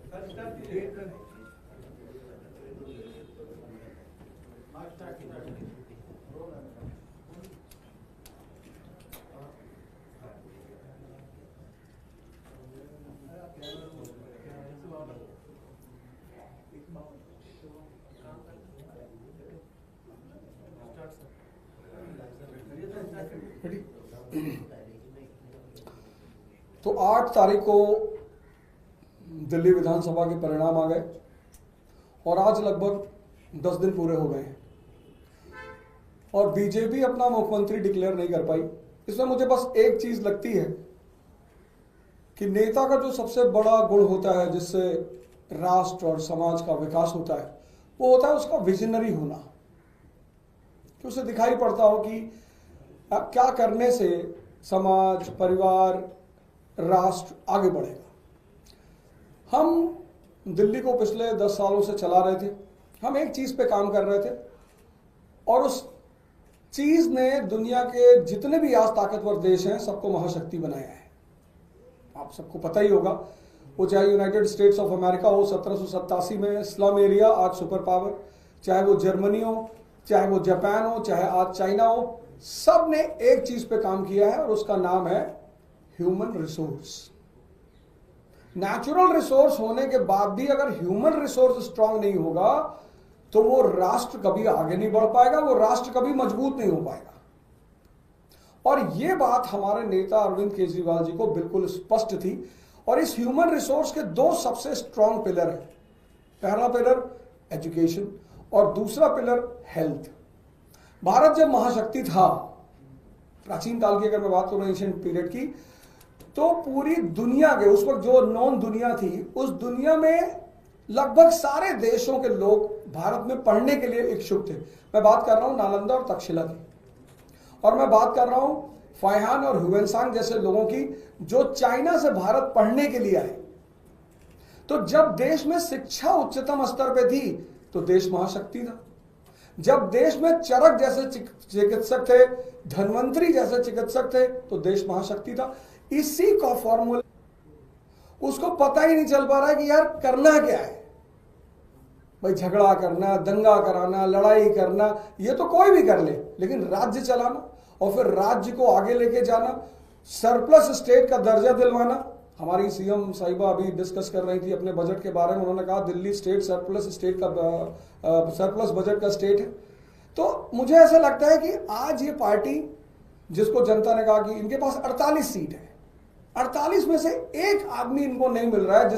तो 8 तारीख को दिल्ली विधानसभा के परिणाम आ गए और आज लगभग 10 दिन पूरे हो गए हैं और बीजेपी अपना मुख्यमंत्री डिक्लेयर नहीं कर पाई। इसमें मुझे बस एक चीज लगती है कि नेता का जो सबसे बड़ा गुण होता है जिससे राष्ट्र और समाज का विकास होता है वो होता है उसका विजनरी होना, कि उसे दिखाई पड़ता हो कि क्या करने से समाज, परिवार, राष्ट्र आगे बढ़ेगा। हम दिल्ली को पिछले 10 सालों से चला रहे थे, हम एक चीज पे काम कर रहे थे और उस चीज ने दुनिया के जितने भी आज ताकतवर देश हैं सबको महाशक्ति बनाया है। आप सबको पता ही होगा, वो चाहे यूनाइटेड स्टेट्स ऑफ अमेरिका हो 1787 में स्लम एरिया आज सुपर पावर, चाहे वो जर्मनी हो, चाहे वो जापान हो, चाहे आज चाइना हो, सब ने एक चीज पे काम किया है और उसका नाम है ह्यूमन रिसोर्स। नेचुरल रिसोर्स होने के बाद भी अगर ह्यूमन रिसोर्स स्ट्रांग नहीं होगा तो वो राष्ट्र कभी आगे नहीं बढ़ पाएगा, वो राष्ट्र कभी मजबूत नहीं हो पाएगा। और ये बात हमारे नेता अरविंद केजरीवाल जी को बिल्कुल स्पष्ट थी और इस ह्यूमन रिसोर्स के 2 सबसे स्ट्रांग पिलर हैं। पहला पिलर एजुकेशन और दूसरा पिलर हेल्थ। भारत जब महाशक्ति था, प्राचीन काल की अगर मैं बात करूं एंशिएंट पीरियड की, तो पूरी दुनिया के उस वक्त जो नॉन दुनिया थी उस दुनिया में लगभग सारे देशों के लोग भारत में पढ़ने के लिए इच्छुक थे। मैं बात कर रहा हूं नालंदा और तक्षशिला की, और मैं बात कर रहा हूं फाइहान और ह्यूएनसांग जैसे लोगों की जो चाइना से भारत पढ़ने के लिए आए। तो जब देश में शिक्षा उच्चतम स्तर पे थी तो देश महाशक्ति था। जब देश में चरक जैसे चिकित्सक थे, धन्वंतरी जैसे चिकित्सक थे तो देश महाशक्ति था। इसी का फॉर्मूला उसको पता ही नहीं चल पा रहा है कि यार करना क्या है। भाई झगड़ा करना, दंगा कराना, लड़ाई करना ये तो कोई भी कर ले, लेकिन राज्य चलाना और फिर राज्य को आगे लेके जाना, सरप्लस स्टेट का दर्जा दिलवाना। हमारी सीएम साहिबा अभी डिस्कस कर रही थी अपने बजट के बारे में, उन्होंने कहा दिल्ली स्टेट सरप्लस बजट का स्टेट है। तो मुझे ऐसा लगता है कि आज ये पार्टी जिसको जनता ने कहा कि इनके पास 48 सीट है, 48 में से एक आदमी इनको नहीं मिल रहा है जिस